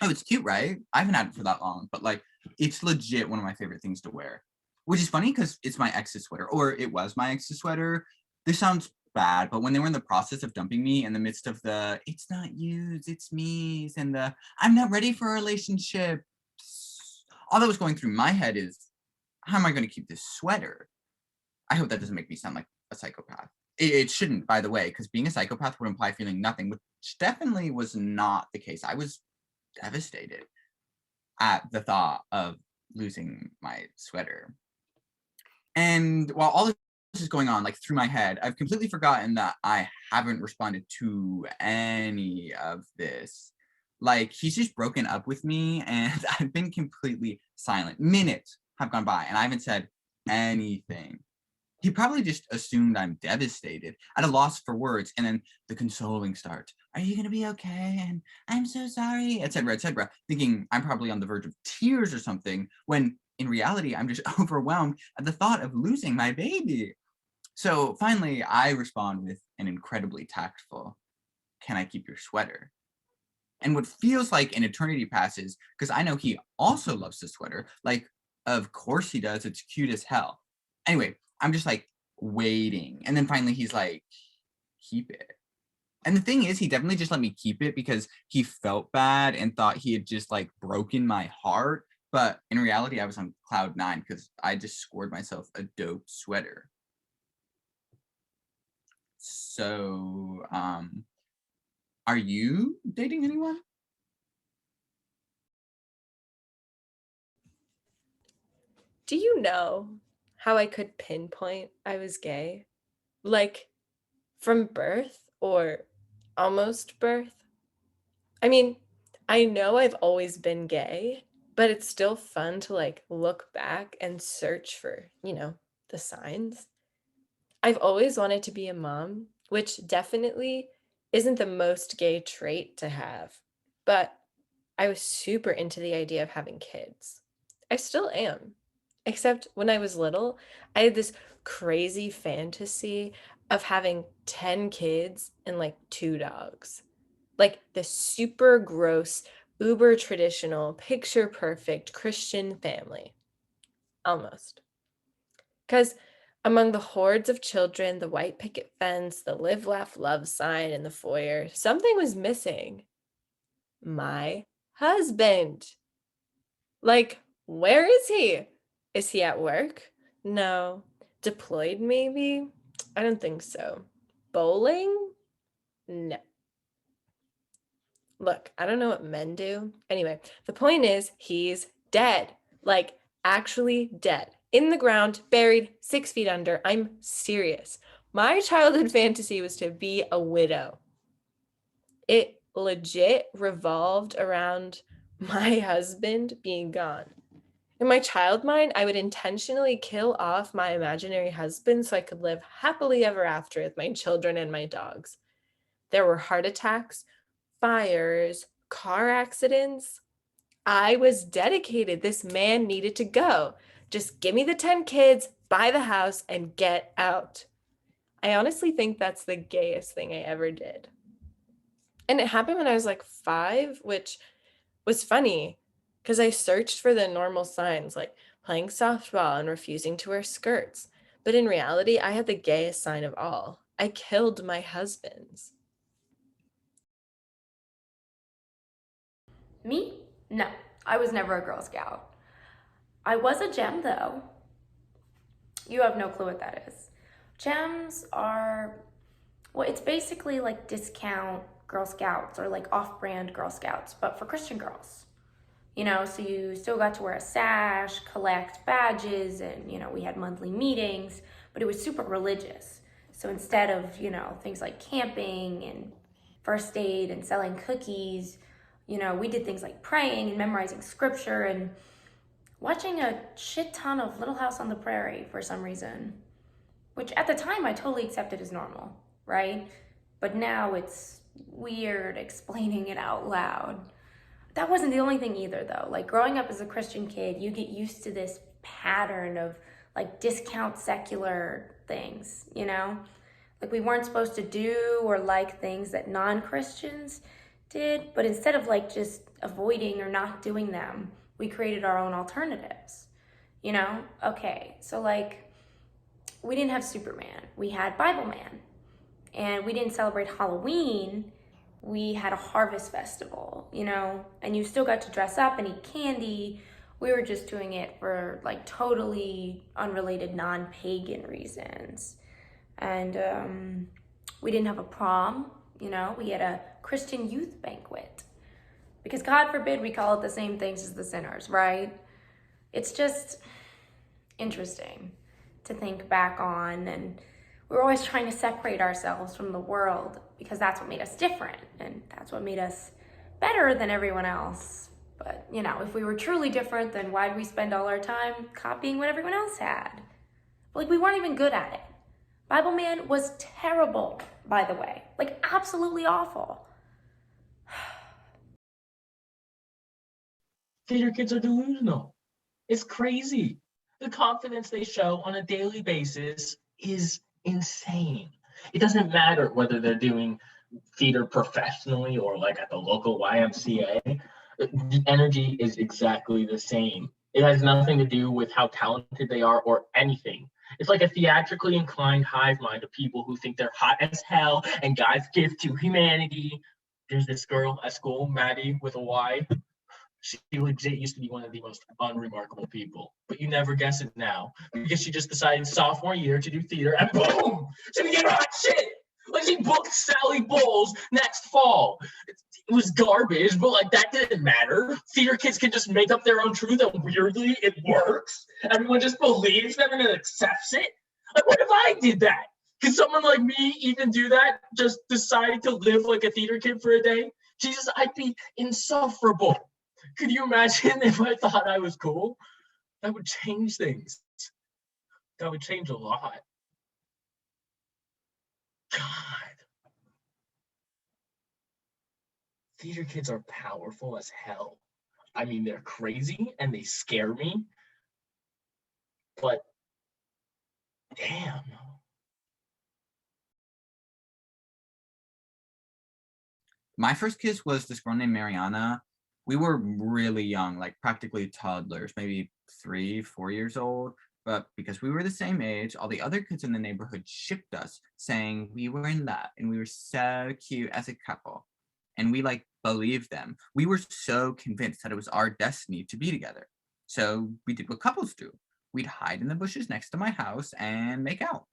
Oh, it's cute, right? I haven't had it for that long, but like it's legit one of my favorite things to wear. Which is funny because it's my ex's sweater, or it was my ex's sweater. This sounds bad, but when they were in the process of dumping me in the midst of the "it's not yous, it's me's" and the "I'm not ready for a relationship," all that was going through my head is, how am I going to keep this sweater? I hope that doesn't make me sound like a psychopath. It shouldn't, by the way, because being a psychopath would imply feeling nothing, which definitely was not the case. I was devastated at the thought of losing my sweater. And while all this is going on, like through my head, I've completely forgotten that I haven't responded to any of this. Like he's just broken up with me and I've been completely silent. Minutes have gone by and I haven't said anything. He probably just assumed I'm devastated, at a loss for words, and then the consoling starts. Are you gonna be okay? And I'm so sorry, etc., etc., thinking I'm probably on the verge of tears or something, when in reality, I'm just overwhelmed at the thought of losing my baby. So finally, I respond with an incredibly tactful, "Can I keep your sweater?" And what feels like an eternity passes, because I know he also loves the sweater. Like, of course he does. It's cute as hell. Anyway, I'm just like waiting. And then finally he's like, "Keep it." And the thing is, he definitely just let me keep it because he felt bad and thought he had just like broken my heart. But in reality, I was on cloud nine because I just scored myself a dope sweater. So, are you dating anyone? Do you know how I could pinpoint I was gay? Like from birth or almost birth? I mean, I know I've always been gay, but it's still fun to like look back and search for, the signs. I've always wanted to be a mom, which definitely isn't the most gay trait to have, but I was super into the idea of having kids. I still am. Except when I was little, I had this crazy fantasy of having 10 kids and like two dogs. Like the super gross, uber traditional, picture perfect Christian family. Almost. Because among the hordes of children, the white picket fence, the live, laugh, love sign in the foyer, something was missing. My husband. Like, where is he? Is he at work? No. Deployed, maybe? I don't think so. Bowling? No. Look, I don't know what men do. Anyway, the point is, he's dead. Like, actually dead. In the ground, buried 6 feet under. I'm serious. My childhood fantasy was to be a widow. It legit revolved around my husband being gone. In my child mind, I would intentionally kill off my imaginary husband so I could live happily ever after with my children and my dogs. There were heart attacks, fires, car accidents. I was dedicated. This man needed to go. Just give me the 10 kids, buy the house, and get out. I honestly think that's the gayest thing I ever did. And it happened when I was like 5, which was funny because I searched for the normal signs like playing softball and refusing to wear skirts. But in reality, I had the gayest sign of all. I killed my husbands. Me? No, I was never a Girl Scout. I was a gem though. You have no clue what that is. Gems are, well, it's basically like discount Girl Scouts or like off brand Girl Scouts, but for Christian girls. So you still got to wear a sash, collect badges, and, we had monthly meetings, but it was super religious. So instead of, things like camping and first aid and selling cookies, we did things like praying and memorizing scripture and watching a shit ton of Little House on the Prairie for some reason, which at the time I totally accepted as normal, right? But now it's weird explaining it out loud. That wasn't the only thing either, though. Like growing up as a Christian kid, you get used to this pattern of like discount secular things. Like we weren't supposed to do or like things that non Christians did, but instead of like just avoiding or not doing them, we created our own alternatives. You know? Okay, so like we didn't have Superman, we had Bible Man. And we didn't celebrate Halloween, we had a harvest festival, you know? And you still got to dress up and eat candy. We were just doing it for like totally unrelated, non pagan reasons. And we didn't have a prom, you know? We had a Christian youth banquet. Because God forbid we call it the same things as the sinners, right? It's just interesting to think back on, and we're always trying to separate ourselves from the world because that's what made us different and that's what made us better than everyone else. But, you know, if we were truly different, then why'd we spend all our time copying what everyone else had? Like, we weren't even good at it. Bible Man was terrible, by the way. Like, absolutely awful. Theater kids are delusional. It's crazy. The confidence they show on a daily basis is insane. It doesn't matter whether they're doing theater professionally or like at the local YMCA. The energy is exactly the same. It has nothing to do with how talented they are or anything. It's like a theatrically inclined hive mind of people who think they're hot as hell and God's gift to humanity. There's this girl at school, Maddie with a Y. She legit used to be one of the most unremarkable people, but you never guess it now because she just decided sophomore year to do theater and boom, she became hot shit. Like she booked Sally Bowles next fall. It was garbage, but like that didn't matter. Theater kids can just make up their own truth, and weirdly it works. Everyone just believes them and accepts it. Like, what if I did that? Could someone like me even do that? Just decide to live like a theater kid for a day? Jesus, I'd be insufferable. Could you imagine if I thought I was cool? That would change things. That would change a lot. God. Theater kids are powerful as hell. I mean, they're crazy and they scare me. But damn. My first kiss was this girl named Mariana. We were really young, like practically toddlers, maybe 3, 4 years old. But because we were the same age, all the other kids in the neighborhood shipped us, saying we were in love and we were so cute as a couple. And we like believed them. We were so convinced that it was our destiny to be together. So we did what couples do. We'd hide in the bushes next to my house and make out.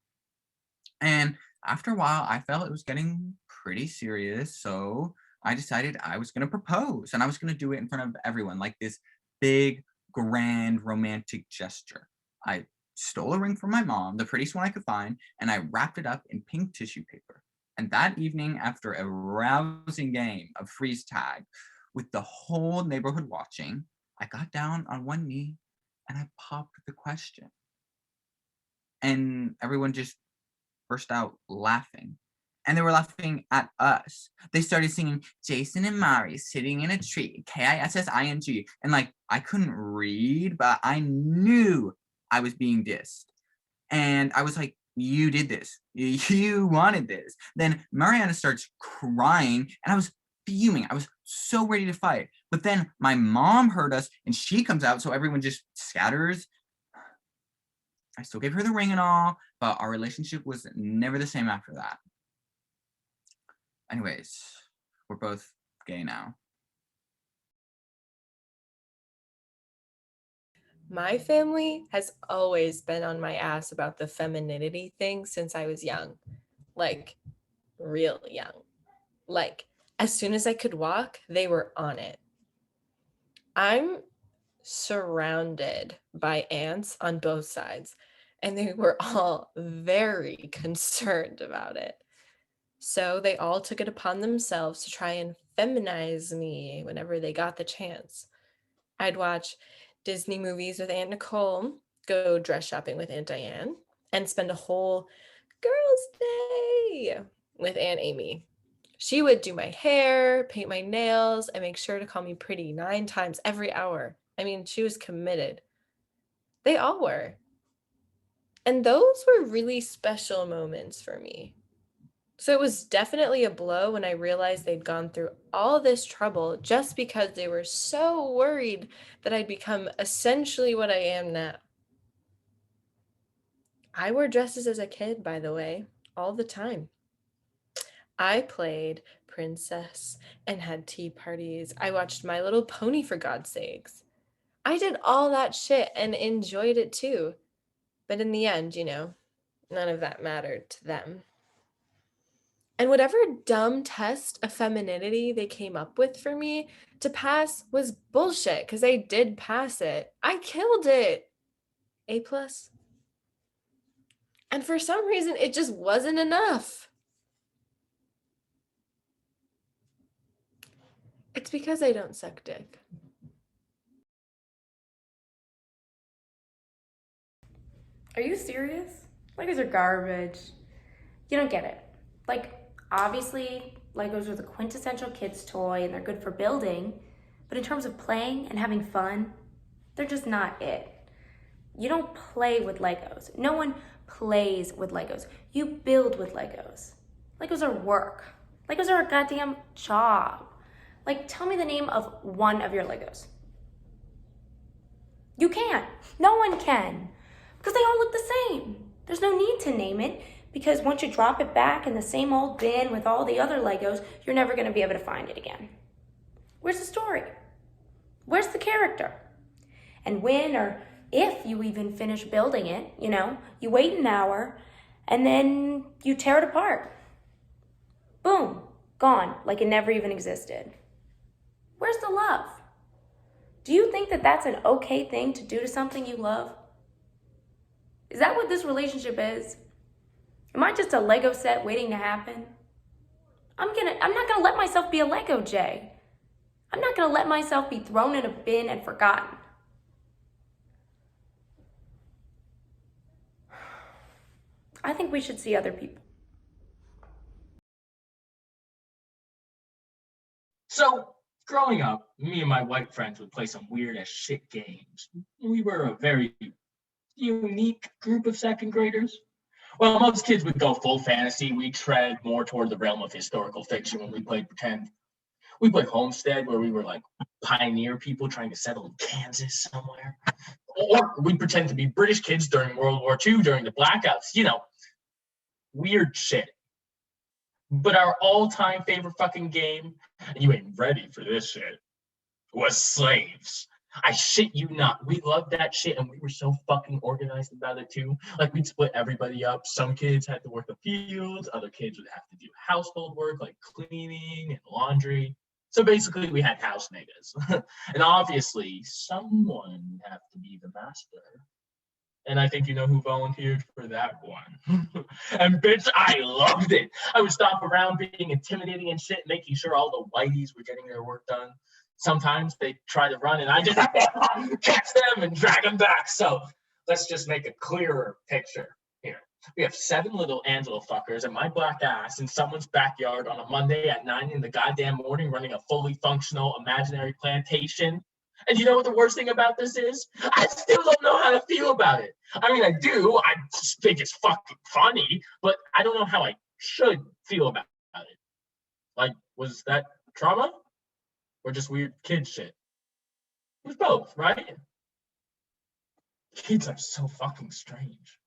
And after a while, I felt it was getting pretty serious. So I decided I was going to propose and I was going to do it in front of everyone, like this big, grand, romantic gesture. I stole a ring from my mom, the prettiest one I could find, and I wrapped it up in pink tissue paper. And that evening, after a rousing game of freeze tag with the whole neighborhood watching, I got down on one knee and I popped the question. And everyone just burst out laughing. And they were laughing at us. They started singing Jason and Mari sitting in a tree, Kissing. And like, I couldn't read, but I knew I was being dissed. And I was like, you did this. You wanted this. Then Mariana starts crying and I was fuming. I was so ready to fight. But then my mom heard us and she comes out, so everyone just scatters. I still gave her the ring and all, but our relationship was never the same after that. Anyways, we're both gay now. My family has always been on my ass about the femininity thing since I was young, like real young. Like as soon as I could walk, they were on it. I'm surrounded by aunts on both sides, and they were all very concerned about it. So they all took it upon themselves to try and feminize me whenever they got the chance. I'd watch Disney movies with Aunt Nicole, go dress shopping with Aunt Diane, and spend a whole girls' day with Aunt Amy. She would do my hair, paint my nails, and make sure to call me pretty 9 times every hour. I mean, she was committed. They all were. And those were really special moments for me. So it was definitely a blow when I realized they'd gone through all this trouble just because they were so worried that I'd become essentially what I am now. I wore dresses as a kid, by the way, all the time. I played princess and had tea parties. I watched My Little Pony, for God's sakes. I did all that shit and enjoyed it too. But in the end, none of that mattered to them. And whatever dumb test of femininity they came up with for me to pass was bullshit because I did pass it. I killed it. A plus. And for some reason, it just wasn't enough. It's because I don't suck dick. Are you serious? Legos are garbage. You don't get it. Like, obviously, Legos are the quintessential kid's toy and they're good for building, but in terms of playing and having fun, they're just not it. You don't play with Legos. No one plays with Legos. You build with Legos. Legos are work. Legos are a goddamn job. Like, tell me the name of one of your Legos. You can't. No one can. Because they all look the same. There's no need to name it because once you drop it back in the same old bin with all the other Legos, you're never going to be able to find it again. Where's the story? Where's the character? And when or if you even finish building it, you wait an hour and then you tear it apart. Boom, gone, like it never even existed. Where's the love? Do you think that that's an okay thing to do to something you love? Is that what this relationship is? Am I just a Lego set waiting to happen? I'm not gonna let myself be a Lego, Jay. I'm not gonna let myself be thrown in a bin and forgotten. I think we should see other people. So, growing up, me and my white friends would play some weird as shit games. We were a very unique group of second graders. Well, most kids would go full fantasy. We tread more toward the realm of historical fiction when we played pretend. We played Homestead, where we were like pioneer people trying to settle in Kansas somewhere. Or we'd pretend to be British kids during World War II, during the blackouts. Weird shit. But our all-time favorite fucking game, and you ain't ready for this shit, was Slaves. I shit you not. We loved that shit and we were so fucking organized about it too. Like we'd split everybody up. Some kids had to work the fields, other kids would have to do household work like cleaning and laundry. So basically we had house niggas. And obviously someone would have to be the master. And I think you know who volunteered for that one. And bitch, I loved it. I would stop around being intimidating and shit, making sure all the whiteys were getting their work done. Sometimes they try to run and I just catch them and drag them back. So let's just make a clearer picture here. We have 7 little Angela fuckers and my black ass in someone's backyard on a Monday at 9 in the goddamn morning running a fully functional imaginary plantation. And you know what the worst thing about this is? I still don't know how to feel about it. I mean, I do. I just think it's fucking funny, but I don't know how I should feel about it. Like, was that trauma? Or just weird kid shit? It was both, right? Kids are so fucking strange.